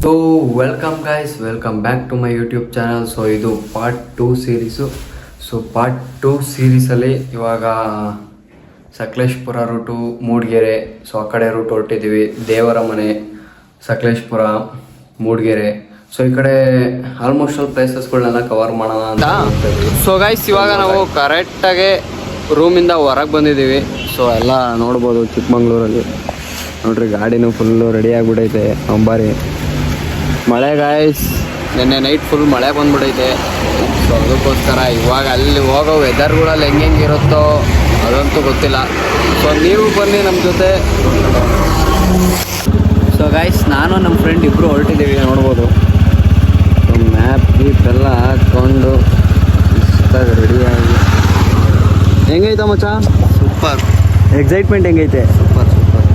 So welcome guys, welcome back to my YouTube channel. So ಇದು part 2 series. So part 2 ಸೀರೀಸಲ್ಲಿ ಇವಾಗ Sakleshpur route, Mudigere, so ಆ ಕಡೆ root ಹೊರಟಿದ್ದೀವಿ. ದೇವರ ಮನೆ, ಸಕಲೇಶ್ಪುರ, ಮೂಡಿಗೆರೆ, ಸೊ ಈ ಕಡೆ ಆಲ್ಮೋಸ್ಟ್ ಆಲ್ ಪ್ಲೇಸಸ್ಗಳನ್ನೆಲ್ಲ ಕವರ್ ಮಾಡೋಣ ಅಂತ. ಸೊ ಗೈಸ್ ಇವಾಗ ನಾವು ಕರೆಕ್ಟಾಗಿ ರೂಮಿಂದ ಹೊರಗೆ ಬಂದಿದ್ದೀವಿ. ಸೊ ಎಲ್ಲ ನೋಡ್ಬೋದು ಚಿಕ್ಕಮಂಗ್ಳೂರಲ್ಲಿ. ನೋಡ್ರಿ ಗಾಡಿನೂ ಫುಲ್ಲು ರೆಡಿ ಆಗಿಬಿಟ್ಟೈತೆ. ಅಂಬಾರಿ ಮಳೆ ಗಾಯ್ಸ್, ನಿನ್ನೆ ನೈಟ್ ಫುಲ್ ಮಳೆ ಬಂದ್ಬಿಟ್ಟೈತೆ. ಸೊ ಅದಕ್ಕೋಸ್ಕರ ಇವಾಗ ಅಲ್ಲಿ ಹೋಗೋ ವೆದರ್ಗಳಲ್ಲಿ ಹೆಂಗಿರುತ್ತೋ ಅದಂತೂ ಗೊತ್ತಿಲ್ಲ. ಸೊ ನೀವು ಬನ್ನಿ ನಮ್ಮ ಜೊತೆ. ಸೊ ಗಾಯ್ಸ್ ನಾನು ನಮ್ಮ ಫ್ರೆಂಡ್ ಇಬ್ಬರು ಹೊರಟಿದ್ದೀವಿ, ನೋಡ್ಬೋದು. ಸೊ ಮ್ಯಾಪ್ ಗೀಪ್ ಎಲ್ಲ ಹಾಕ್ಕೊಂಡು ಇಷ್ಟಾಗಿ ರೆಡಿಯಾಗಿ. ಹೆಂಗೈತೆ ಮಚ್ಚ? ಸೂಪರ್. ಎಕ್ಸೈಟ್ಮೆಂಟ್ ಹೆಂಗೈತೆ? Super super.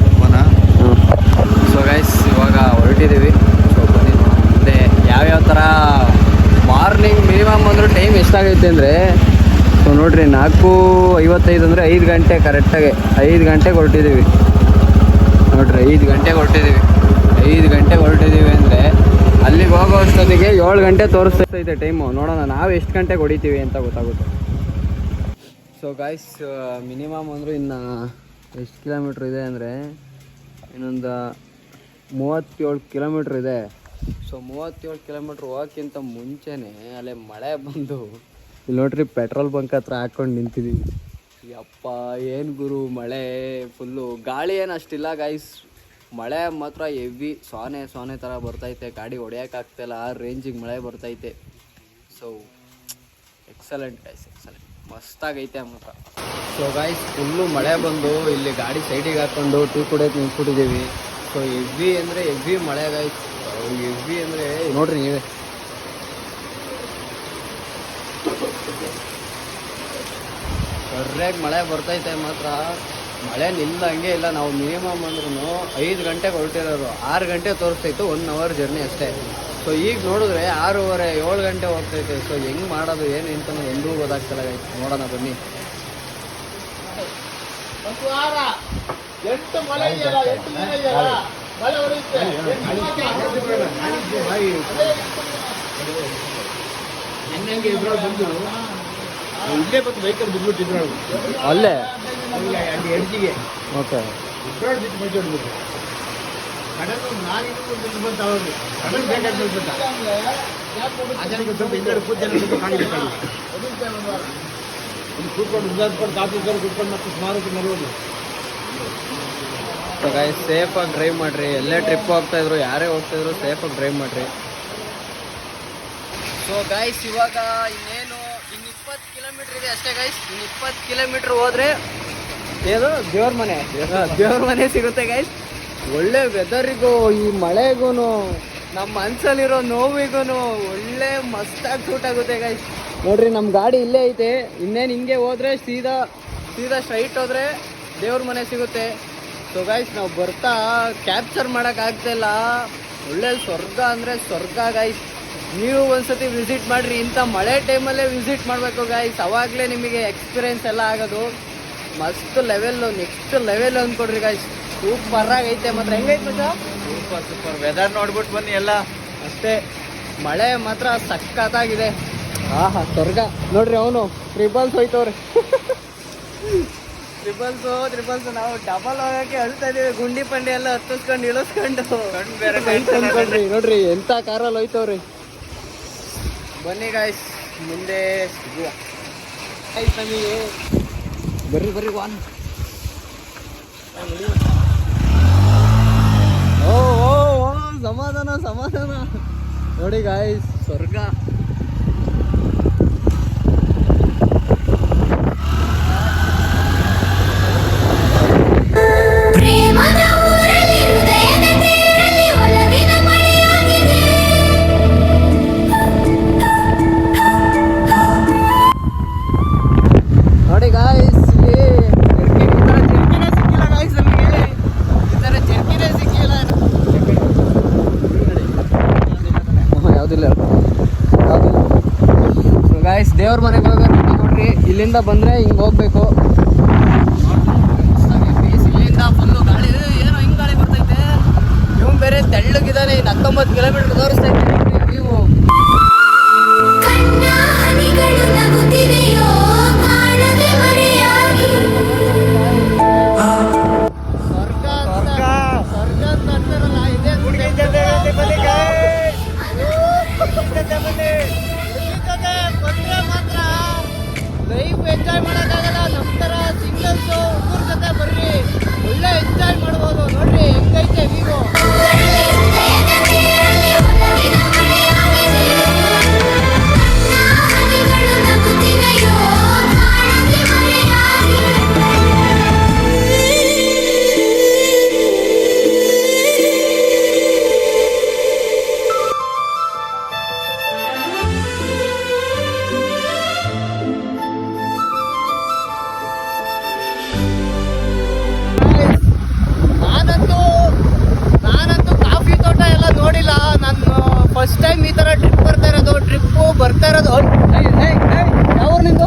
ಸೊ ಗೈಸ್ ಇವಾಗ ಹೊರಟಿದ್ದೀವಿ. ಸೊ ಬನ್ನಿ ಮುಂದೆ ಯಾವ್ಯಾವ ಥರ ಮಾರ್ನಿಂಗ್ ಮಿನಿಮಮ್ ಅಂದ್ರೆ ಟೈಮ್ ಎಷ್ಟಾಗೈತೆ ಅಂದರೆ, ಸೊ ನೋಡಿರಿ 4:55 ಅಂದರೆ 5 ಗಂಟೆ ಕರೆಕ್ಟಾಗಿ 5 ಗಂಟೆಗೆ ಹೊರಟಿದ್ದೀವಿ. ನೋಡಿರಿ 5 ಗಂಟೆಗೆ ಹೊರಟಿದ್ದೀವಿ. 5 ಗಂಟೆಗೆ ಹೊರಟಿದ್ದೀವಿ ಅಂದರೆ ಅಲ್ಲಿಗೆ ಹೋಗೋ ಅಷ್ಟೊತ್ತಿಗೆ 7 ಗಂಟೆ ತೋರಿಸ್ತೈತೆ ಟೈಮು. ನೋಡೋಣ ನಾವು ಎಷ್ಟು ಗಂಟೆಗೆ ಹೊಡಿತೀವಿ ಅಂತ ಗೊತ್ತಾಗುತ್ತೆ. ಸೊ ಗಾಯ್ಸ್ ಮಿನಿಮಮ್ ಅಂದರೂ ಇನ್ನು ಎಷ್ಟು ಕಿಲೋಮೀಟ್ರ್ ಇದೆ ಅಂದರೆ ಇನ್ನೊಂದು 37 ಕಿಲೋಮೀಟ್ರ್ ಇದೆ. ಸೊ 37 ಕಿಲೋಮೀಟ್ರ್ ಹೋಗೋಕ್ಕಿಂತ ಮುಂಚೆನೇ ಅಲ್ಲೇ ಮಳೆ ಬಂದು ಇಲ್ಲಿ ನೋಡ್ರಿ ಪೆಟ್ರೋಲ್ ಬಂಕ್ ಹತ್ರ ಹಾಕ್ಕೊಂಡು ನಿಂತಿದ್ದೀವಿ. ಯಪ್ಪ ಏನು ಗುರು ಮಳೆ ಫುಲ್ಲು. ಗಾಳಿ ಏನು ಅಷ್ಟಿಲ್ಲ ಗಾಯ್ಸ್, ಮಳೆ ಮಾತ್ರ ಹೆವಿ ಸೊನೆ ಥರ ಬರ್ತೈತೆ. ಗಾಡಿ ಹೊಡೆಯೋಕ್ಕಾಗ್ತಾಯಿಲ್ಲ, ಆ ರೇಂಜಿಗೆ ಮಳೆ ಬರ್ತೈತೆ. ಸೊ ಎಕ್ಸಲೆಂಟ್ ಗೈಸ್, ಎಕ್ಸಲೆಂಟ್, ಮಸ್ತಾಗೈತೆ ಮಾತ್ರ. ಸೊ ಗಾಯ್ಸ್ ಫುಲ್ಲು ಮಳೆ ಬಂದು ಇಲ್ಲಿ ಗಾಡಿ ಸೈಡಿಗೆ ಹಾಕ್ಕೊಂಡು ಟೀ ಕುಡಿಯೋಕೆ ನಿಂತ್ಬಿಟ್ಟಿದ್ದೀವಿ. ಸೊ ಹೆವಿ ಅಂದರೆ ಹೆವಿ ಮಳೆ ಗಾಯ್ಸ್, ಹೆವಿ ಅಂದರೆ ನೋಡ್ರಿ ನೀವೇ. ಸರ್ಯಾಗಿ ಮಳೆ ಬರ್ತೈತೆ ಮಾತ್ರ. ಮಳೆ ನಿಲ್ಲಂಗೆ ಇಲ್ಲ. ನಾವು ಮಿನಿಮಮ್ ಅಂದ್ರೂ 5 ಗಂಟೆಗೆ ಹೊರಟಿರೋರು, 6 ಗಂಟೆ ತೋರಿಸ್ತೈತು, 1 ಅವರ್ ಜರ್ನಿ ಅಷ್ಟೇ. ಸೊ ಈಗ ನೋಡಿದ್ರೆ 6:30 7 ಗಂಟೆ ಹೋಗ್ತೈತೆ. ಸೊ ಹೆಂಗೆ ಮಾಡೋದು ಏನು ಅಂತಲೂ ಎಂದೂ ಗೊತ್ತಾಗ್ತಿಲ್ಲ ಗೈಸ್. ನೋಡೋಣ ಬನ್ನಿ. ಅಲ್ಲೇ ಓಕೆ ಸೇಫಾಗಿ ಡ್ರೈವ್ ಮಾಡಿರಿ. ಎಲ್ಲೇ ಟ್ರಿಪ್ ಹೋಗ್ತಾಯಿದ್ರು, ಯಾರೇ ಹೋಗ್ತಾಯಿದ್ರು ಸೇಫಾಗಿ ಡ್ರೈವ್ ಮಾಡಿರಿ. ಸೊ ಗೈಸ್ ಇವಾಗ ಇನ್ನೇನು 20 ಕಿಲೋಮೀಟ್ರ್ ಇದೆ ಅಷ್ಟೇ ಗೈಸ್. 20 ಕಿಲೋಮೀಟ್ರ್ ಹೋದರೆ ಏನು ದೇವ್ರ ಮನೆ ಸಿಗುತ್ತೆ ಗೈಸ್. ಒಳ್ಳೆ ವೆದರಿಗೂ ಈ ಮಳೆಗೂ ನಮ್ಮ ಮನಸ್ಸಲ್ಲಿರೋ ನೋವಿಗೂ ಒಳ್ಳೆ ಮಸ್ತಾಗಿ ಸೂಟ್ ಆಗುತ್ತೆ ಗೈಸ್. ನೋಡ್ರಿ ನಮ್ಮ ಗಾಡಿ ಇಲ್ಲೇ ಐತೆ. ಇನ್ನೇನು ಹಿಂಗೆ ಹೋದರೆ ಸೀದಾ ಸ್ಟ್ರೈಟ್ ಹೋದರೆ ದೇವ್ರ ಮನೆ ಸಿಗುತ್ತೆ. ಸೊ ಗೈಸ್ ನಾವು ಬರ್ತಾ ಕ್ಯಾಪ್ಚರ್ ಮಾಡೋಕ್ಕಾಗ್ತಾಯಿಲ್ಲ. ಒಳ್ಳೆ ಸ್ವರ್ಗ ಅಂದರೆ ಸ್ವರ್ಗ ಗೈಸ್. ನೀವು ಒಂದ್ಸತಿ ವಿಸಿಟ್ ಮಾಡಿರಿ. ಇಂಥ ಮಳೆ ಟೈಮಲ್ಲೇ ವಿಸಿಟ್ ಮಾಡಬೇಕು ಗೈಸ್, ಅವಾಗಲೇ ನಿಮಗೆ ಎಕ್ಸ್ಪೀರಿಯೆನ್ಸ್ ಎಲ್ಲ ಆಗೋದು. ಮಸ್ತ್ ಲೆವೆಲ್ಲು, ನೆಕ್ಸ್ಟ್ ಲೆವೆಲ್ ಅಂದ್ಕೊಡ್ರಿ ಗೈಸ್. ಸೂಪರಾಗೈತೆ ಮಾತ್ರ. ಹೆಂಗೈತೆ ಮಚ್ಚ? ಸೂಪರ್. ವೆದರ್ ನೋಡ್ಬಿಟ್ಟು ಬನ್ನಿ ಎಲ್ಲ ಅಷ್ಟೇ. ಮಳೆ ಮಾತ್ರ ಸಖತ್ತಾಗಿದೆ. ಆಹಾ ಸ್ವರ್ಗ. ನೋಡ್ರಿ ಅವನು ಟ್ರಿಬಲ್ಸ್ ಹೋಯ್ತವ್ರೆ. ಟ್ರಿಬಲ್ಸ್ ನಾವು ಡಬಲ್ ಹೋಗೋಕ್ಕೆ ಹೇಳ್ತಾ ಇದೀವಿ. ಗುಂಡಿ ಪಂಡಿ ಎಲ್ಲ ಹತ್ತಿಸ್ಕೊಂಡು ಇಳಿಸ್ಕೊಂಡು ಬೇರೆ ನೋಡ್ರಿ ಎಂಥ ಕಾರಲ್ಲಿ ಹೋಯ್ತವ್ರಿ. ಬನ್ನಿ ಗಾಯ್ಸ್ ಮುಂದೆ ಸಿಗುವ. ನಮಗೆ ಬರ್ರಿ ವಾನ್. ಓ ಸಮಾಧಾನ ನೋಡಿ ಗಾಯ್ಸ್, ಸ್ವರ್ಗ. ದೇವ್ರ ಮನೆಗೆ ಹೋಗೋದು ನೋಡ್ರಿ. ಇಲ್ಲಿಂದ ಬಂದರೆ ಹಿಂಗೆ ಹೋಗ್ಬೇಕು. ಇಲ್ಲಿಂದ ಫುಲ್ಲು ಗಾಳಿ, ಏನೋ ಹಿಂಗೆ ಗಾಳಿ ಬರ್ತೈತೆ. ಇವ್ನು ಬೇರೆ ತೆಳ್ಳಗಿದ್ದಾನೆ. 19 ಕಿಲೋಮೀಟರ್ ತೋರಿಸ್ತಾ ಇದ್ದೀನಿ ನೀವು. ಲೈಫ್ ಎಂಜಾಯ್ ಮಾಡೋಕ್ಕಾಗಲ್ಲ. ನಮ್ಮ ಥರ ಸಿಂಗಲ್ಸು ಹುಡುಗರ ಜೊತೆ ಬರ್ರಿ, ಒಳ್ಳೆ ಎಂಜಾಯ್ ಮಾಡ್ಬೋದು. ನೋಡ್ರಿ ಹೆಂಗೈತೆ ವ್ಯೂ. ನಾನಂತೂ ಕಾಫಿ ತೋಟ ಎಲ್ಲ ನೋಡಿಲ್ಲ. ನಾನು ಫಸ್ಟ್ ಟೈಮ್ ಈ ಥರ ಟ್ರಿಪ್ ಬರ್ತಾ ಇರೋದು. ಯಾವ ನಿಂದು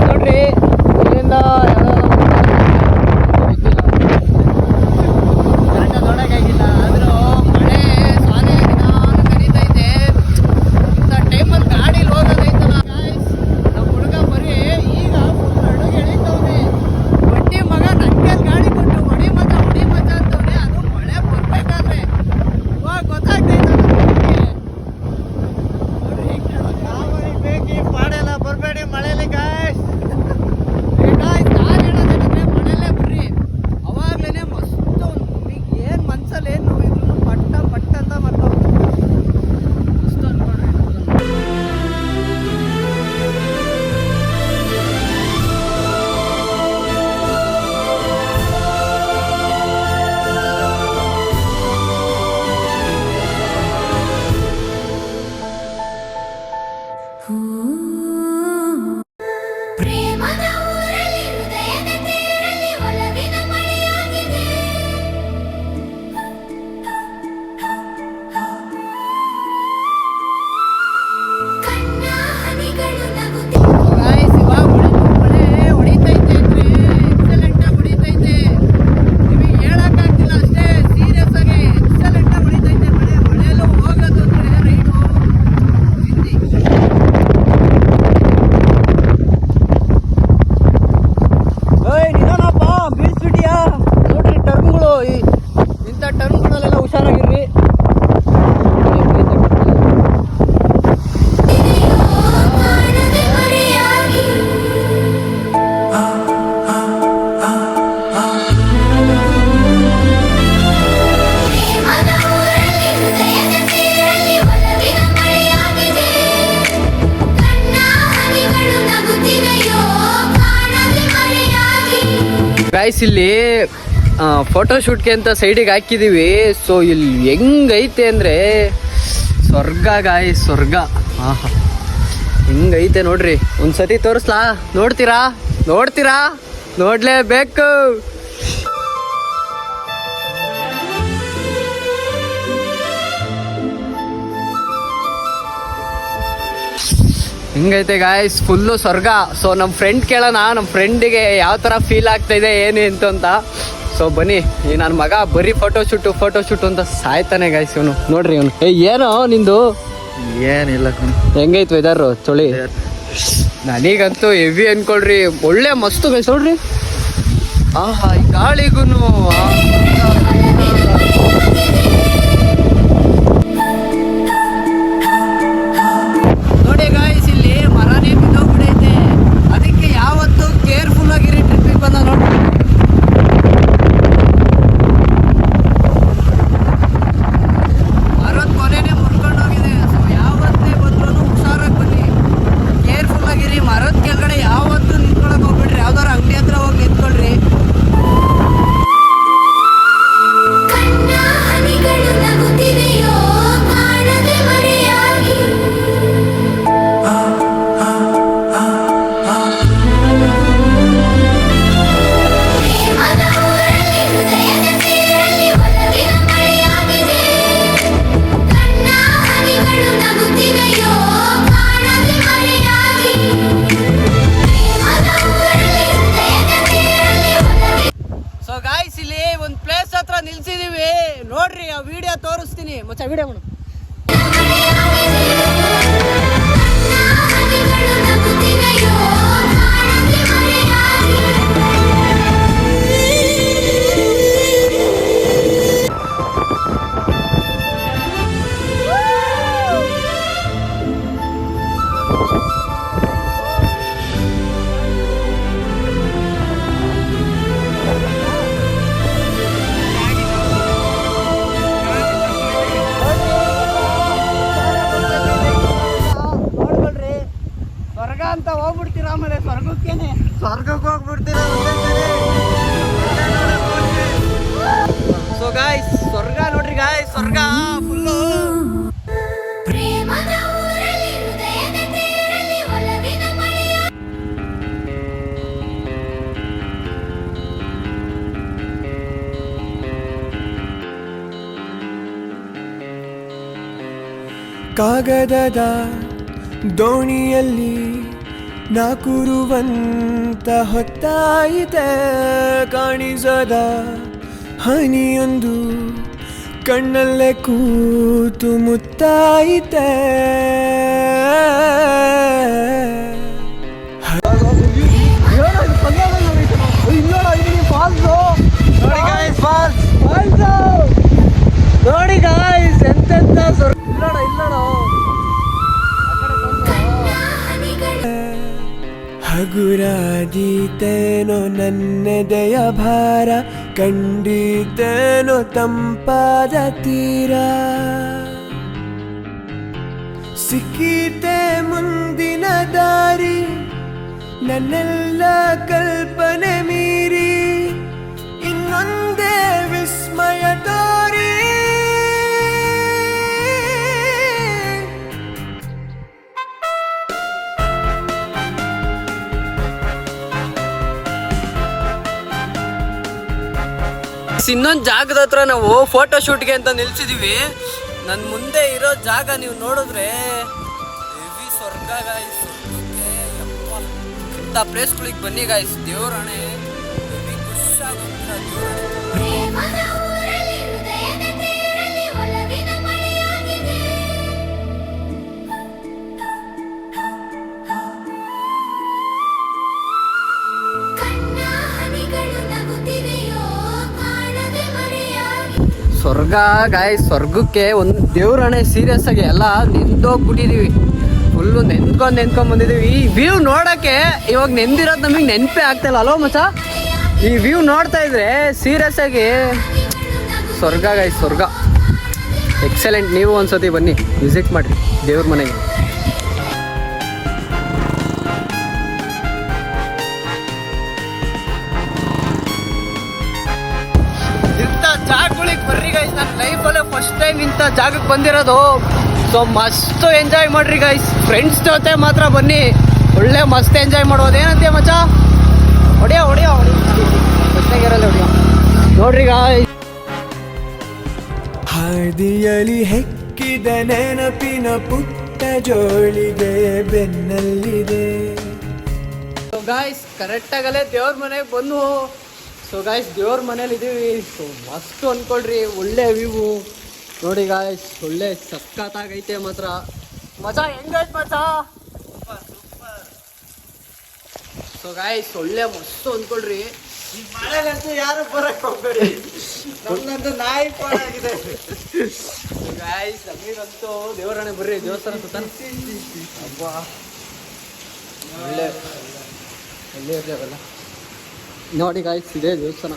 ನೋಡ್ರಿ ಇಲ್ಲಿಂದ ಕರೆಕ್ಟಾಗಿ ನೋಡೋಕ್ಕಾಗಿಲ್ಲ. ಆದರೂ ಮಳೆ ಸಾನೆ ನಾನು ಕರೀತೈತೆ. ಇಂಥ ಟೈಮಲ್ಲಿ ಗಾಡೀಲಿ ಹೋಗೋದೈತಲ್ಲ ನಮ್ಮ ಹುಡುಗ ಬರೀ ಈಗ ಅಡುಗೆ ಎಳಿತವ್ನೆ. ಬಡ್ಡಿ ಮಗ ನನಗೆ ಗಾಡಿ ಕೊಟ್ಟು ಹೊಡಿ ಮಗ ಅಂತವ್ನೆ. ಅದು ಮಳೆ ಬರ್ಬೇಕಾದ್ರೆ ಇವಾಗ ಗೊತ್ತಾಗ್ತೈತೆ ನೋಡ್ರಿ. ಬೇಕಿ ಪಾಡೆಲ್ಲ ಬರಬೇಡಿ ಮಳೆಯಲ್ಲಿ ಗಾಯ್ಸ್. ನಾನು ಹೇಳೋದೇನಂದ್ರೆ ಮಳೆಯಲ್ಲೇ ಬರ್ರಿ, ಅವಾಗ್ಲೇ ಮಸ್ತು. ನಿಮಗೆ ಏನು ಮನ್ಸಲ್ಲಿ ಏನು ನೋವಿದ್ರು ಪಟ್ಟ ಅಂತ ಮರ್ತೋಗ್ತದೆ. ಮಸ್ತು ಅನ್ಕೊಂಡ್ರಿ. ಪ್ರೇಮದ ಊರಲ್ಲಿ ಹೃದಯದ ತೇರಲ್ಲಿ ಒಲವಿನ ಮಳೆಯಾಗಿದೆ. ಕಣ್ಣ ಹನಿಗಳು ಗಾಯ್ಸ್ ಇವಾಗ ಮಳೆ ಹೊಡಿತೈತೆ ಅಂದ್ರೆ ಎಕ್ಸಲೆಂಟಾಗಿ ಹೊಡಿತೈತೆ. ನಿಮಗೆ ಹೇಳೋಕ್ಕಾಗ್ತಿಲ್ಲ, ಅಷ್ಟೇ ಸೀರಿಯಸ್ ಆಗಿ ಎಕ್ಸಲೆಂಟಾಗಿ ಹೊಡಿತೈತೆ ಮಳೆ. ಮಳೆಯಲ್ಲೂ ಹೋಗೋದು ಅಂದ್ರೆ ರೈಡು ಹಿಂದಿ. ನಿಧಾನಪ್ಪ ಬೀಳ್ಸ್ಬಿಟ್ಟಿಯಾ. ನೋಡ್ರಿ ಟರ್ನ್ಗಳು, ಇಂಥ ಟರ್ನ್ಗಳಲ್ಲೆಲ್ಲ ಹುಷಾರಾಗಿರ್ರಿ. ಕಾಣದೆ ಮರೆಯಾಗಿ. ಪ್ರೇಮದ ಊರಲ್ಲಿ ಹೃದಯದ ತೇರಲ್ಲಿ ಒಲವಿನ ಮಳೆಯಾಗಿದೆ. ಕಣ್ಣ ಹನಿಗಳು ನಗುತ್ತಿವೆಯೋ ಕಾಣದೆ ಮರೆಯಾಗಿ. ಗಾಯ್ಸ್ ಇಲ್ಲಿ ಫೋಟೋಶೂಟ್ಗೆ ಅಂತ ಸೈಡಿಗೆ ಹಾಕಿದ್ದೀವಿ. ಸೊ ಇಲ್ಲಿ ಹೆಂಗೈತೆ ಅಂದರೆ ಸ್ವರ್ಗ ಗಾಯ್ಸ್, ಸ್ವರ್ಗ. ಆಹಾ ಹೆಂಗೈತೆ ನೋಡ್ರಿ. ಒಂದ್ಸತಿ ತೋರಿಸ್ಲಾ? ನೋಡ್ತೀರಾ? ನೋಡ್ಲೇಬೇಕು. ಹಿಂಗೈತೆ ಗಾಯ್ಸ್, ಫುಲ್ಲು ಸ್ವರ್ಗ. ಸೊ ನಮ್ಮ ಫ್ರೆಂಡ್ ಕೇಳೋಣ, ನಮ್ಮ ಫ್ರೆಂಡಿಗೆ ಯಾವ ಥರ ಫೀಲ್ ಆಗ್ತಾಯಿದೆ ಏನು ಅಂತ. ಸೊ ಬನ್ನಿ. ಈ ನನ್ನ ಮಗ ಬರೀ ಫೋಟೋಶೂಟು ಅಂತ ಸಾಯ್ತಾನೆ ಗಾಯ್ಸ್ ಇವನು. ನೋಡ್ರಿ ಇವನು. ಏನೋ ನಿಂದು? ಏನಿಲ್ಲ ಹೆಂಗೈತು ವೆದರು ಚಳಿ? ನನಗಂತೂ ಹೆವಿ ಅನ್ಕೊಳ್ರಿ. ಒಳ್ಳೆ ಮಸ್ತು ಗಾಯ್ಸ್ ನೋಡ್ರಿ. ಆಹಾ ಈ ಗಾಳಿಗೂ ನೋಡಿ ಗಾಯ್ಸ್, ಇಲ್ಲಿ ಮರನೇ ಬಿದ್ದೋಗ್ಬಿಡೈತೆ. ಅದಕ್ಕೆ ಯಾವತ್ತು ಕೇರ್ಫುಲ್ ಆಗಿರಿ ಟ್ರಿಪ್ಪಿಗೆ ಬಂದ. ನೋಡಿ ಮರದ ಕೊನೆನೇ ಮುರ್ಕೊಂಡೋಗಿದೆ. ಸೊ ಯಾವತ್ತೇ ಬಂದ್ರೂ ಹುಷಾರಾಗಿ ಬನ್ನಿ, ಕೇರ್ಫುಲ್ ಆಗಿರಿ. ಮರದ ಕೆಳಗಡೆ ಯಾವತ್ತೂ ನಿಂತ್ಕೊಳಕ್ ಹೋಗ್ಬಿಡ್ರಿ. ಯಾವ್ದಾರು ಅಂಗಡಿ ಹತ್ರ ಹೋಗಿ ನಿಂತ್ಕೊಳ್ರಿ. ಕಣ್ಣ ಹನಿಗಳು ನಿಲ್ಸಿದೀವಿ ನೋಡ್ರಿ, ಆ ವಿಡಿಯೋ ತೋರಿಸ್ತೀನಿ ಮಚ್ಚ. ವಿಡಿಯೋ ಮಾಡು. ಸ್ವರ್ಗ ಅಂತ ಹೋಗ್ಬಿಡ್ತೀರ, ಆಮೇಲೆ ಸ್ವರ್ಗಕ್ಕೆ ಹೋಗ್ಬಿಡ್ತೀರ. ಸೊ ಗಾಯ್ಸ್, ಸ್ವರ್ಗ ನೋಡ್ರಿ ಗಾಯ್ಸ್, ಸ್ವರ್ಗ ಫುಲ್ಲು. ಪ್ರೇಮದ ಊರಲ್ಲಿ ಹೃದಯದ ತೀರಲ್ಲಿ ಒಲವಿನ ಮಳೆಯ ಕಾಗದದ ದೋಣಿಯಲ್ಲಿ ನಾ ಕೂರುವಂತ ಹೊತ್ತಾಯಿತೆ, ಕಾಣಿಸದ ಹನಿಯೊಂದು ಕಣ್ಣಲ್ಲೇ ಕೂತು ಮುತ್ತಾಯಿತೆ. ನೋಡಿ ಗಾಯ್ಸ್, ಎಂತೆಂತ ಇಲ್ಲೋಣ. ಹಗುರಾದೀತೇನೋ ನನ್ನೆದೆಯ ಭಾರ, ಕಂಡಿತೇನೋ ತಂಪಾದ ತೀರ, ಸಿಕ್ಕೀತೆ ಮುಂದಿನ ದಾರಿ, ನನ್ನೆಲ್ಲ ಕಲ್ಪನೆ ಮೀರಿ ಇನ್ನೊಂದೇ ವಿಸ್ಮಯ ತೋರಿ. ಇನ್ನೊಂದು ಜಾಗದ ಹತ್ರ ನಾವು ಫೋಟೋ ಶೂಟ್ಗೆ ಅಂತ ನಿಲ್ಸಿದೀವಿ. ನನ್ನ ಮುಂದೆ ಇರೋ ಜಾಗ ನೀವು ನೋಡಿದ್ರೆ ಹೆವಿ ಸ್ವರ್ಗ ಗಾಯ್ಸ್. ಇಂಥ ಪ್ಲೇಸ್ಗಳಿಗೆ ಬನ್ನಿ ಗಾಯ್ಸ್, ದೇವರಾಣೆ ಹೆವಿ ಖುಷಿಯಾಗುತ್ತೆ. ಪ್ರೇಮದ ಊರಲ್ಲಿ ಹೃದಯದ ತೀರಲ್ಲಿ ಒಲವಿನ ಮಳೆಯಾಗಿದೆ. ಕಣ್ಣ ಹನಿಗಳು ನಗುತ್ತಿವೆಯೋ ಕಾಣದೆ ಮರೆಯಾಗಿ. ಸ್ವರ್ಗ ಗಾಯ್ಸ್, ಸ್ವರ್ಗಕ್ಕೆ ಒಂದು ದೇವರಾಣೆ ಸೀರಿಯಸ್ ಆಗಿ ಎಲ್ಲ ನೆಂದೋಗ್ಬಿಟ್ಟಿದೀವಿ. ಫುಲ್ಲು ನೆನ್ಕೊಂಡ್ ಬಂದಿದೀವಿ. ಈ ವ್ಯೂ ನೋಡಕ್ಕೆ ಇವಾಗ ನೆಂದಿರೋದು ನಮಗೆ ನೆನಪೇ ಆಗ್ತಾಯಿಲ್ಲ. ಅಲೋ ಮಚ್ಚ, ಈ ವ್ಯೂ ನೋಡ್ತಾ ಇದ್ರೆ ಸೀರಿಯಸ್ ಆಗಿ ಸ್ವರ್ಗ ಗಾಯ್ಸ್, ಸ್ವರ್ಗ ಎಕ್ಸಲೆಂಟ್. ನೀವು ಒಂದ್ಸತಿ ಬನ್ನಿ, ವಿಸಿಟ್ ಮಾಡಿರಿ ದೇವ್ರ ಮನೆಗೆ. ಇಂಥ ಜಾಗಗಳಿಗೆ ಬರ್ರಿ ಗೈಸ್, ನನ್ನ ಲೈಫಲ್ಲೇ ಫಸ್ಟ್ ಟೈಮ್ ಇಂಥ ಜಾಗಕ್ಕೆ ಬಂದಿರೋದು. ಸೊ ಮಸ್ತ್ ಎಂಜಾಯ್ ಮಾಡ್ರಿ ಗೈಸ್, ಫ್ರೆಂಡ್ಸ್ ಜೊತೆ ಮಾತ್ರ ಬನ್ನಿ, ಒಳ್ಳೆ ಮಸ್ತ್ ಎಂಜಾಯ್ ಮಾಡೋದು. ಏನಂತೀಯ ಮಚ್ಚ? ಹೊಡಿಯೋ ಬಸ್ನಾಗಿರಲ್ಲ ಹೊಡಿಯೋ. ನೋಡ್ರಿ ಗಾಯ್ಸ್, ಹಾದಿಯಲಿ ಹೆಕ್ಕಿದ ನೆನಪಿನ ಪುಟ್ಟ ಜೋಳಿಗೆ ಬೆನ್ನಲ್ಲಿದೆ. ಸೊ ಗಾಯ್ಸ್, ಕರೆಕ್ಟಾಗಲ್ಲೇ ದೇವ್ರ ಮನೆಗೆ ಬಂದು. ಸೊ ಗಾಯ್ಸ್, ದೇವ್ರ ಮನೇಲಿ ಇದ್ದೀವಿ. ಸೊ ಮಸ್ತ್ ಅಂದ್ಕೊಳ್ರಿ, ಒಳ್ಳೆ ವ್ಯೂ ನೋಡಿ ಗಾಯ್ಸ್, ಒಳ್ಳೆ ಸಖತ್ತಾಗೈತೆ ಮಾತ್ರ. ಮಜಾ ಹೆಂಗೈತೆ ಮಜಾ? ಸೊ ಗಾಯ್ಸ್, ಒಳ್ಳೆ ಮಸ್ತ್ ಅಂದ್ಕೊಳ್ರಿ. ಈ ಮಳೆಗಂತೂ ಯಾರು ಬರಕ್ ಹೋಗ್ಬೇಡಿ, ನಮ್ದಂತೂ ನಾಯಿ ಪಾಡಾಗಿದೆ. ಗಾಯ್ಸ್, ನಮಗಂತೂ ದೇವರಾಣೆ ಬರ್ರಿ, ದೇವಸ್ಥಾನ ಸುತ್ತ ಅಬ್ಬಾ ಒಳ್ಳೆ ಒಳ್ಳೆ ಇರ್ಲೇವಲ್ಲ. ನೋಡಿ ಗಾಯ್ಸ್, ಇದೇ ದೇವಸ್ಥಾನ.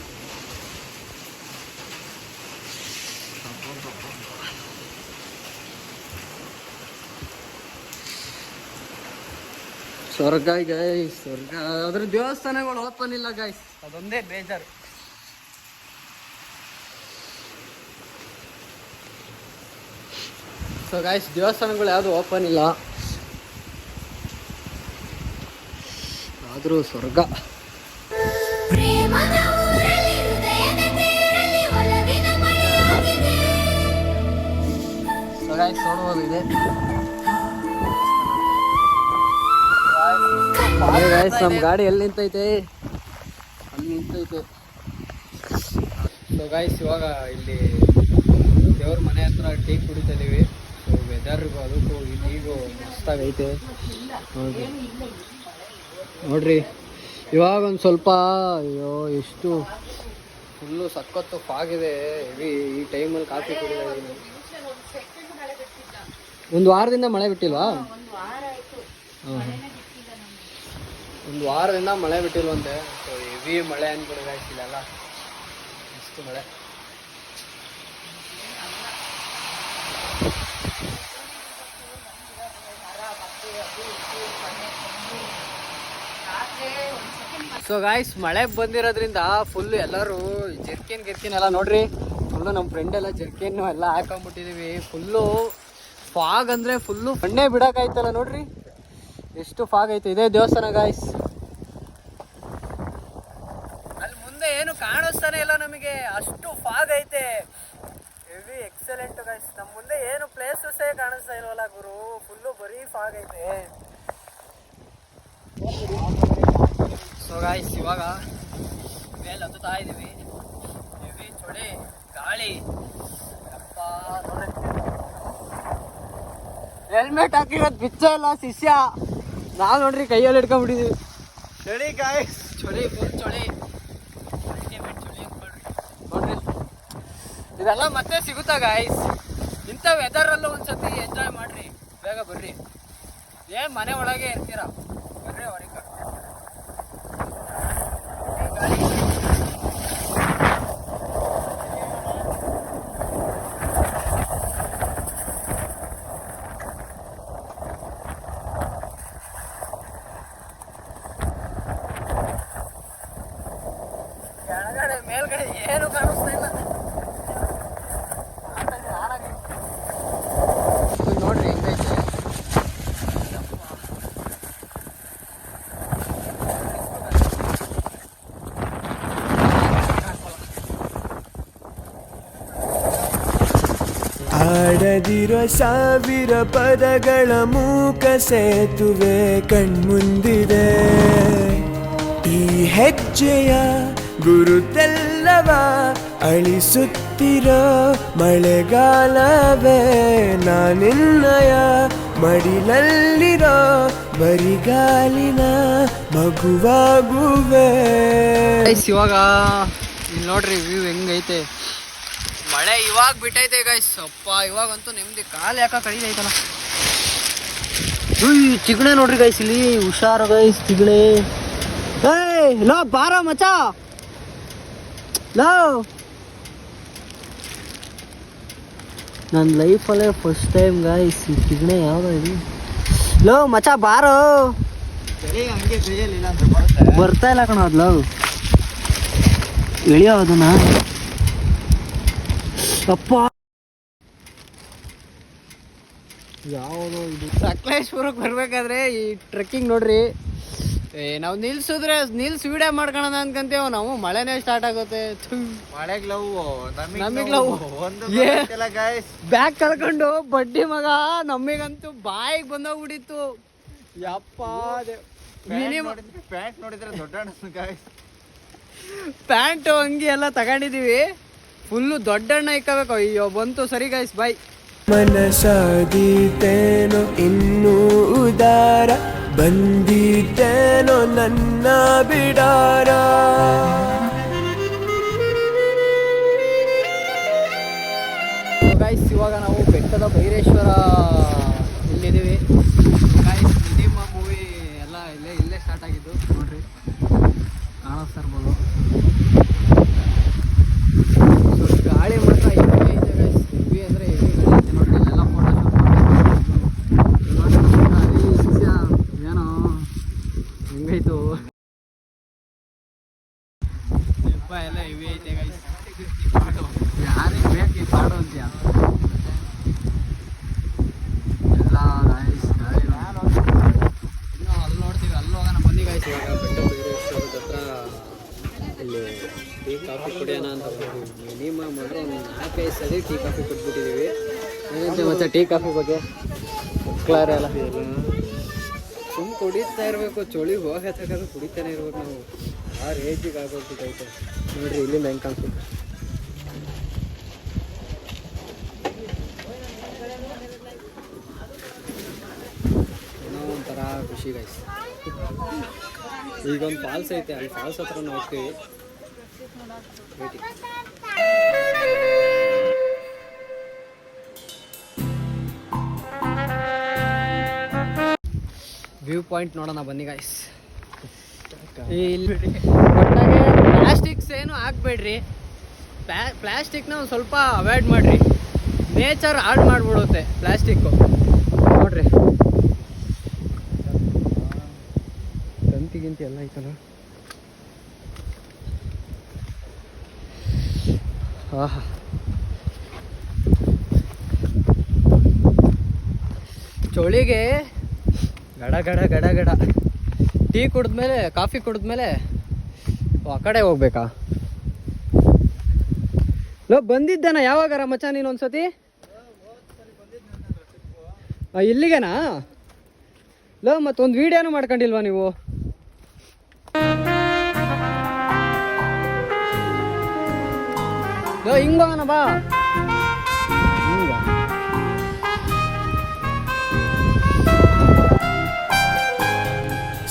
ಸ್ವರ್ಗ ಗಾಯ್ಸ್, ಸ್ವರ್ಗ. ಅದ್ರ ದೇವಸ್ಥಾನಗಳು ಓಪನ್ ಇಲ್ಲ ಗಾಯ್ಸ್, ಅದೊಂದೇ ಬೇಜಾರು. ಸೊ ಗಾಯ್ಸ್, ದೇವಸ್ಥಾನಗಳು ಯಾವುದು ಓಪನ್ ಇಲ್ಲ, ಆದರೂ ಸ್ವರ್ಗ. ಪ್ರೇಮದ ಊರಲ್ಲಿ ಹೃದಯದ ತೀರಲ್ಲಿ ಒಲವಿನ ಮಳೆಯಾಗಿದೆ. ಸೊ ಗಾಯ್ಸ್, ನೋಡ್ಬೋದು ಇದೆ. ಗಾಯ್ಸ್, ನಮ್ಮ ಗಾಡಿ ಎಲ್ಲಿ ನಿಂತೈತೆ? ಅಲ್ಲಿ ನಿಂತೈತೆ. ಸೊ ಗೈಸ್ ಇವಾಗ ಇಲ್ಲಿ ದೇವ್ರ ಮನೆ ಹತ್ರ ಟೀ ಕುಡಿತಾ ಇದೀವಿ. ಸೊ ವೆದರ್ಗೂ ಅದಕ್ಕೂ ಇಲ್ಲಿಗೂ ಮಸ್ತಾಗೈತೆ ನೋಡ್ರಿ. ಇವಾಗ ಒಂದು ಸ್ವಲ್ಪ ಅಯ್ಯೋ ಎಷ್ಟು ಫುಲ್ಲು ಸಖತ್ತು ಫಾಗಿದೆ ಹೆವಿ. ಈ ಟೈಮಲ್ಲಿ ಕಾಫಿ ಕುಡಿತಾ ಇದ್ದೀನಿ. ಒಂದು ವಾರದಿಂದ ಮಳೆ ಬಿಟ್ಟಿಲ್ವಾ? ಒಂದು ವಾರದಿಂದ ಮಳೆ ಬಿಟ್ಟಿಲ್ವಂತೆ. ಸೊ ಹೆವಿ ಮಳೆ ಅಂದ್ಬಿಡಿದೆ ಇಲ್ಲೆಲ್ಲ ಅಷ್ಟು ಮಳೆ. ಸೊ ಗಾಯ್ಸ್ ಮಳೆ ಬಂದಿರೋದ್ರಿಂದ ಫುಲ್ಲು ಎಲ್ಲರೂ ಜರ್ಕಿನ್ ಎಲ್ಲ ನೋಡ್ರಿ. ಫುಲ್ಲು ನಮ್ಮ ಫ್ರೆಂಡ್ ಎಲ್ಲ ಜರ್ಕಿನ್ ಎಲ್ಲ ಹಾಕೊಂಡ್ಬಿಟ್ಟಿದೀವಿ. ಫುಲ್ಲು ಫಾಗ್ ಅಂದರೆ ಫುಲ್ಲು ಕಣ್ಣೇ ಬಿಡೋಕ್ಕಾಯ್ತಲ್ಲ ನೋಡ್ರಿ ಎಷ್ಟು ಫಾಗ್ ಐತೆ. ಇದೇ ದೇವಸ್ಥಾನ ಗಾಯ್ಸ್. ಅಲ್ಲಿ ಮುಂದೆ ಏನು ಕಾಣಿಸ್ತಾನೆ ಇಲ್ಲ ನಮಗೆ, ಅಷ್ಟು ಫಾಗ್ ಐತೆ. Heavy excellent guys. ನಮ್ಮ ಮುಂದೆ ಏನು ಪ್ಲೇಸಸ್ಸೇ ಕಾಣಿಸ್ತಾ ಇಲ್ವಲ್ಲ ಗುರು, ಫುಲ್ಲು ಬರೀ ಫಾಗ್ ಐತೆ. ಸೊ ಗಾಯ್ಸ್ ಇವಾಗ ಮೇಲೆ ಹತ್ತುತ್ತಾ ಇದ್ದೀವಿ. ಹೆವಿ ಚಳಿ ಗಾಳಿ. ಹೆಲ್ಮೆಟ್ ಹಾಕಿರೋದು ಬಿಚ್ಚ ಇಲ್ಲ ಶಿಷ್ಯ. ನಾವು ನೋಡ್ರಿ ಕೈಯಲ್ಲಿ ಹಿಡ್ಕೊಂಡ್ಬಿಟ್ಟಿದ್ದೀವಿ. ಚಳಿ ಗಾಯ್ಸ್, ಚಳಿ ಫುಲ್ ಚಳಿ ನೋಡ್ರಿ. ಇದೆಲ್ಲ ಮತ್ತೆ ಸಿಗುತ್ತಾ ಗಾಯ್ಸ್? ಇಂಥ ವೆದರಲ್ಲೂ ಒಂದ್ಸತಿ ಎಂಜಾಯ್ ಮಾಡ್ರಿ. ಬೇಗ ಬರ್ರಿ. ಏನ್ ಮನೆ ಒಳಗೆ ಇರ್ತೀರಾ? ಬರ್ರಿ ಹೊರಗೆ. ಕೆಳಗಡೆ ಮೇಲ್ಗಡೆ ಏನು ಕಾಣಿಸ್ತಾ ಇಲ್ಲ ನೋಡ್ರಿ ಹೆಂಗೈತೆ. ಆಡದಿರೋ ಸಾವಿರ ಪದಗಳ ಮೂಕ ಸೇತುವೆ ಕಣ್ಮುಂದಿದೆ. ಈ ಹೆಜ್ಜೆಯ ಗುರುತೆಲ್ಲವ ಅಳಿಸುತ್ತಿರೋ ಮಳೆಗಾಲವೇ. ನಾನಿನ್ನಯ ಮಡಿಲಲ್ಲಿರೋ ಬರಿಗಾಲಿನ ಮಗುವಾಗುವೆ. ಇವಾಗ ಇಲ್ಲಿ ನೋಡ್ರಿ ವ್ಯೂ ಹೆಂಗೈತೆ. ಮಳೆ ಇವಾಗ ಬಿಟ್ಟೈತೆ ಗೈಸ್. ಅಪ್ಪ ಇವಾಗಂತೂ ನೆಮ್ಮದಿ. ಕಾಲು ಯಾಕ ಕಡಿದೈತಲ್ಲ. ಚಿಗಣೆ ನೋಡ್ರಿ ಗೈಸ್ ಇಲ್ಲಿ. ಹುಷಾರು ಗೈಸ್ ಚಿಗಣೆ. ಲೋ ಬಾರೋ ಮಚ. ಲೋ ನನ್ನ ಲೈಫಲ್ಲೇ ಫಸ್ಟ್ ಟೈಮ್ ಗೈಸ್ ಈ ಚಿಗಣೆ ಯಾವ್ದೋ ಇದು. ಲೋ ಮಚ ಬಾರೋ. ಹಂಗೆ ಕೈಯಲ್ಲಿಲ್ಲ ಅಂತ ಬರ್ತಾ ಇಲ್ಲ ಕಣ ಅದು. ಲವ್ ಇಳಿಯೋ ಅದನ್ನ. ಅಪ್ಪ ಯಾವುದೋ ಇದು ಸಕಲೇಶ್ಪುರಕ್ಕೆ ಬರ್ಬೇಕಾದ್ರೆ ಈ ಟ್ರೆಕ್ಕಿಂಗ್ ನೋಡ್ರಿ. ನಾವು ನಿಲ್ಸಿದ್ರೆ ವಿಡಿಯೋ ಮಾಡ್ಕೊಳೋಣ ಅನ್ಕಂತೀವಿ. ನಾವು ಮಳೆನೇ ಸ್ಟಾರ್ಟ್ ಆಗುತ್ತೆ. ಮಳೆಗ್ ಲವ್ ನಮಗ್ ಲವ್ ಬ್ಯಾಗ್ ಕಳ್ಕೊಂಡು ಬಡ್ಡಿ ಮಗ. ನಮಗಂತೂ ಬಾಯಿಗೆ ಬಂದೋಗ್ಬಿಟ್ಟಿತ್ತು. ಯಪ್ಪ ಪ್ಯಾಂಟ್ ನೋಡಿದ್ರೆ ದೊಡ್ಡ ಪ್ಯಾಂಟು ಅಂಗಿ ಎಲ್ಲ ತಗೊಂಡಿದೀವಿ. ಫುಲ್ಲು ದೊಡ್ಡಣ್ಣ ಇಕ್ಕಬೇಕು. ಅಯ್ಯೋ ಬಂತು. ಸರಿ ಗೈಸ್ ಬಾಯ್. ಮನಸಾದೀತೇನೋ ಇನ್ನೂ ಉದಾರ, ಬಂದಿದ್ದೇನೋ ನನ್ನ ಬಿಡಾರ. ಗೈಸ್ ಇವಾಗ ನಾವು ಬೆಟ್ಟದ ಭೈರೇಶ್ವರ ಇಲ್ಲಿದ್ದೀವಿ ಗೈಸ್. ನಿಮ್ಮ ಮೂವಿ ಎಲ್ಲ ಇಲ್ಲೇ ಸ್ಟಾರ್ಟ್ ಆಗಿದ್ದು ನೋಡ್ರಿ, ಕಾಣಿಸ್ತಾ ಇರ್ಬೋದು. ಸೊ ಗಾಳಿ ಮಾತ್ರ ಹೆವಿ ಐತೆ ಗೈಸ್. ಹೆವಿ ಅಂದರೆ ಹೆವಿ ಗಾಳಿ ಐತೆ ನೋಡ್ರಿ. ಅಲ್ಲೆಲ್ಲ ಫೋಟೋ ಶೂಟ್ ಏನೋ ಹೆಂಗೈತು ಹಬ್ಬ ಎಲ್ಲ ಹೆವಿ ಐತೆ ಗೈಸ್. ಯಾರಿಗೆ ಬೇಕು ಈ ಪಾಡು ಅಂತೀಯ ಎಲ್ಲ ಗಾಯ್ಸ್. ಇನ್ನೂ ಅಲ್ಲಿ ನೋಡ್ತೀವಿ, ಅಲ್ಲಿ ಹೋಗೋಣ ಬನ್ನಿ ಗಾಯ್ಸ್. ಇವಾಗ ಬೆಟ್ಟ ಭೈರೇಶ್ವರದ ಹತ್ರ ಇಲ್ಲಿ ಟೀ ಕಾಫಿ ಕುಡಿಯೋಣ ಅಂತ ಹೋಗಿದ್ದೀವಿ. ಮಿನಿಮಮ್ ಅಂದರೆ ಒಂದು 4-5 ಸರಿ ಟೀ ಕಾಫಿ ಕೊಟ್ಬಿಟ್ಟಿದ್ದೀವಿ. ಏನಂತೆ ಮತ್ತೆ ಟೀ ಕಾಫಿ ಬಗ್ಗೆ ಕ್ಲಾರ ಎಲ್ಲ ಸುಮ್ಮನೆ ಕುಡಿತಾ ಇರಬೇಕು. ಚಳಿ ಹೋಗತಕ್ಕ ಕುಡಿತಾನೆ ಇರ್ಬೇಕು ನಾವು. ಆ ರೇಜಿಗೆ ಆಗೋಗ್ಬಿಟ್ಟೈತೆ ನೋಡ್ರಿ. ಇಲ್ಲಿ ಹೆಂಗೆ ಕಾಣಿಸುತ್ತೆ ಖುಷಿ ಗೈಸ್. ಈಗ ಒಂದು ಫಾಲ್ಸ್ ಐತೆ, ಅಲ್ಲಿ ಫಾಲ್ಸ್ ಹತ್ರ ಹೋಗ್ತೀವಿ. ವ್ಯೂ ಪಾಯಿಂಟ್ ನೋಡೋಣ ಬನ್ನಿ ಗೈಸ್. ಇಲ್ಲಿ ಪ್ಲಾಸ್ಟಿಕ್ಸ್ ಏನು ಹಾಕ್ಬೇಡ್ರಿ, ಪ್ಲಾಸ್ಟಿಕ್ನ ಒಂದು ಸ್ವಲ್ಪ ಅವಾಯ್ಡ್ ಮಾಡಿರಿ. ನೇಚರ್ ಹಾಳು ಮಾಡಿಬಿಡುತ್ತೆ ಪ್ಲಾಸ್ಟಿಕ್ಕು. ನೋಡ್ರಿ ತಂತಿಗಿಂತಿ ಎಲ್ಲ ಐತಲ್ಲ. ಆಹಾ, ಚಳಿಗೆ ಗಡ ಗಡ ಗಡ ಗಡ. ಟೀ ಕುಡಿದ್ಮೇಲೆ, ಕಾಫಿ ಕುಡಿದ್ಮೇಲೆ ಆ ಕಡೆ ಹೋಗ್ಬೇಕಾ? ಲೋ ಬಂದಿದ್ದಾನ ಯಾವಾಗಾರ ಮಚ್ಚ ನೀನು ಒಂದ್ಸತಿ? ಇಲ್ಲಿಗೆನಾ? ಲೋ ಮತ್ತೊಂದು ವೀಡಿಯೋನು ಮಾಡ್ಕೊಂಡಿಲ್ವಾ ನೀವು? ಲೋ ಹಿಂಗೋಣ ಬಾ.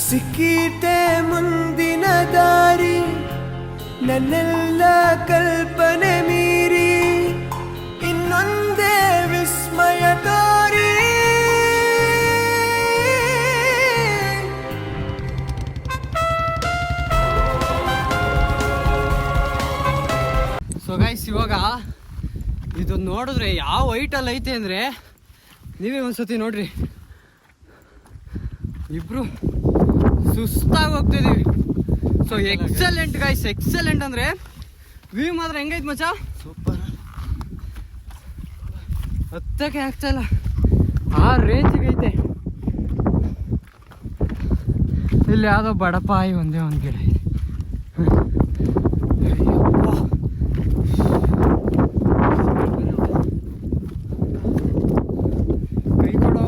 ಸಿಕ್ಕೀತೆ ಮುಂದಿನ ದಾರಿ, ನನ್ನೆಲ್ಲ ಕಲ್ಪನೆ ಮೀರಿ ಇನ್ನೊಂದೇ ವಿಸ್ಮಯ ತೋರಿ. ಸೊ ಗೈಸ್, ಇವಾಗ ಇದು ನೋಡಿದ್ರೆ ಯಾವ ಹೈಟಲ್ಲಿ ಐತೆ ಅಂದರೆ ನೀವೇ ಒಂದ್ಸತಿ ನೋಡ್ರಿ. ಇಬ್ರು ಸುಸ್ತಾಗಿ ಹೋಗ್ತಿದ್ದೀವಿ. ಸೊ ಎಕ್ಸಲೆಂಟ್ ಗೈಸ್, ಎಕ್ಸಲೆಂಟ್ ಅಂದರೆ ವ್ಯೂ ಮಾತ್ರ ಹೆಂಗೈತೆ ಮಚ್ಚ? ಸೂಪರ್. ಹತ್ತಕ್ಕೆ ಆಗ್ತಾ ಇಲ್ಲ, ಆ ರೇಂಜಿಗೆ ಐತೆ. ಇಲ್ಲಿ ಯಾವುದೋ ಬಡಪಾಯಿ ಒಂದೇ ಒಂದು ಗಿಡ ಇದೆ. ಕೈ ಕೊಡೋ.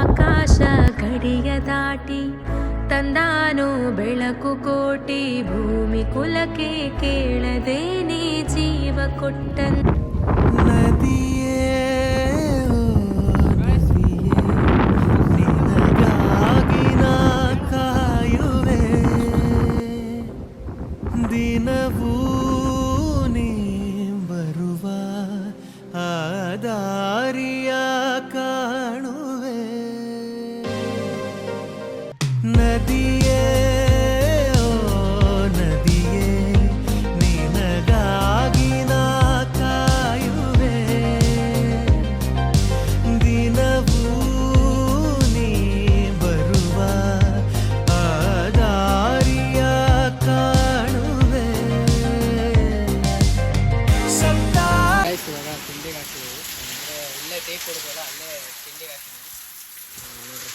ಆಕಾಶ ಗಡಿಯ ದಾಟಿ ತಂದಾನು ಬೆಳಕು ಕೋಟಿ, ಭೂಮಿ ಕುಲಕ್ಕೆ ಕೇಳದೇನೆ ಜೀವ ಕೊಟ್ಟನ್ ನದಿಯೇ ನಿನಗಾಗಿ ನಾ ಕಾಯುವೆ, ದಿನವೂ ನೀ ಬರುವ ಆ ದಾರಿಯ ಕಾಣುವೆ. ನದಿಯೇ ಓ ನದಿಯೇ, ನಿನಗಾಗಿ ನಾ ಕಾಯುವೆ, ದಿನವೂ ನೀ ಬರುವ ಆ ದಾರಿಯ ಕಾಣುವೆ. ಗೈಸ್, ಇವಾಗ ತಿಂಡಿಗೆ ಹಾಕ್ತಿದ್ದೀವಿ. ಅಂದರೆ ಇಲ್ಲೇ ಟೀ ಕುಡಿದಲ್ಲ, ಅಲ್ಲೇ ತಿಂಡಿಗೆ ಹಾಕ್ತಿದ್ದೀವಿ. ನೋಡ್ರಿ,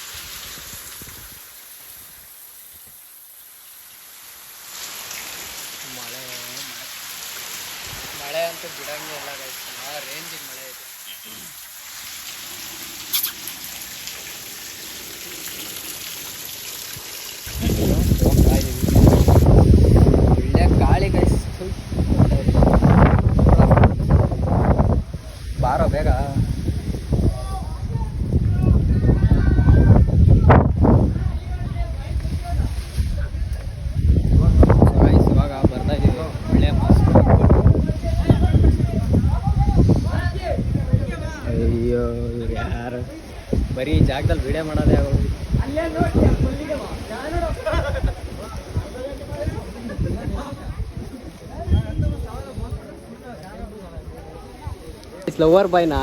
ಮಳೆ ಅಂತೂ ಬಿಡಂಗೆ ಇಲ್ಲ ಗೈಸ್, ಆ ರೇಂಜಿಗೆ ಮಳೆ ಐತೆ. ಒಳ್ಳೆ ಗಾಳಿ ಗೈಸ್. ಬಾರೋ ಬೇಗ. ಇವಾಗ ಬರ್ತಾ ಇದೀವಿ. ಒಳ್ಳೆ ಮಸ್ತ್. ಅಯ್ಯೋ ಇವ್ರು ಯಾರು ಬರೀ ಜಾಗದಲ್ಲಿ ವಿಡಿಯೋ ಮಾಡೋದೇ ಆಗೋದು. ಲವರ್ ಬಾಯ್ನಾ?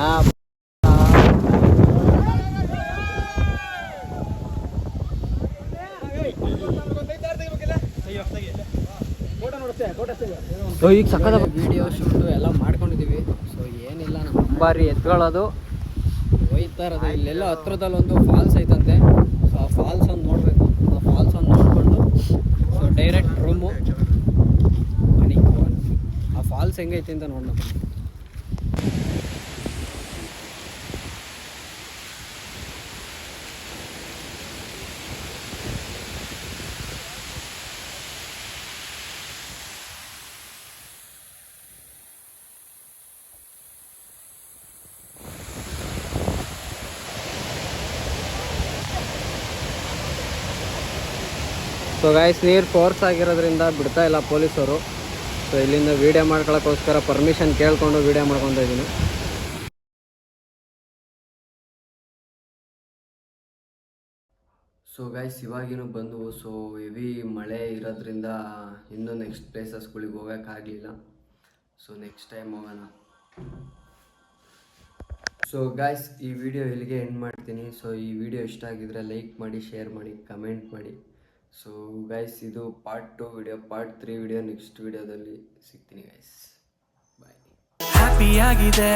ಈಗ ಸಕ್ಕದ ವಿಡಿಯೋ ಶೂಟು ಎಲ್ಲ ಮಾಡ್ಕೊಂಡಿದ್ದೀವಿ. ಸೊ ಏನಿಲ್ಲ, ನಮ್ಮ ಬಾರಿ ಎತ್ಕೊಳ್ಳೋದು, ಹೋಯ್ತಾ ಇರೋದು. ಇಲ್ಲೆಲ್ಲ ಹತ್ರದಲ್ಲಿ ಒಂದು ಫಾಲ್ಸ್ ಐತಂತೆ. ಸೊ ಆ ಫಾಲ್ಸ್ ಒಂದು ನೋಡಬೇಕು. ಆ ಫಾಲ್ಸ್ ಒಂದು ನೋಡಿಕೊಂಡು ಸೊ ಡೈರೆಕ್ಟ್ ರೂಮು ಮನೆ. ಆ ಫಾಲ್ಸ್ ಹೆಂಗೈತಿ ಅಂತ ನೋಡೋಣ. ಸೊ ಗಾಯ್ಸ್ ನೀರು ಫೋರ್ಸ್ ಆಗಿರೋದ್ರಿಂದ ಬಿಡ್ತಾ ಇಲ್ಲ ಪೊಲೀಸರು. ಸೊ ಇಲ್ಲಿಂದ ವೀಡಿಯೋ ಮಾಡ್ಕೊಳ್ಳೋಕ್ಕೋಸ್ಕರ ಪರ್ಮಿಷನ್ ಕೇಳಿಕೊಂಡು ವೀಡಿಯೋ ಮಾಡ್ಕೊತಾ ಇದ್ದೀನಿ. ಸೊ ಗಾಯ್ಸ್ ಇವಾಗಿನೂ ಬಂದು ಸೊ ಹೆವಿ ಮಳೆ ಇರೋದ್ರಿಂದ ಇನ್ನೂ ನೆಕ್ಸ್ಟ್ ಪ್ಲೇಸಸ್ಗಳಿಗೆ ಹೋಗೋಕ್ಕಾಗಲಿಲ್ಲ. ಸೊ ನೆಕ್ಸ್ಟ್ ಟೈಮ್ ಹೋಗೋಣ. ಸೊ ಗಾಯ್ಸ್ ಈ ವಿಡಿಯೋ ಇಲ್ಲಿಗೆ ಎಂಡ್ ಮಾಡ್ತೀನಿ. ಸೊ ಈ ವಿಡಿಯೋ ಇಷ್ಟ ಆಗಿದ್ರೆ ಲೈಕ್ ಮಾಡಿ, ಶೇರ್ ಮಾಡಿ, ಕಮೆಂಟ್ ಮಾಡಿ. ಸೊ ಗೈಸ್ ಇದು part 2 video. Part 3 video next ವಿಡಿಯೋದಲ್ಲಿ ಸಿಗ್ತೀನಿ ಗೈಸ್. ಬಾಯ್. ಹ್ಯಾಪಿ ಆಗಿದೆ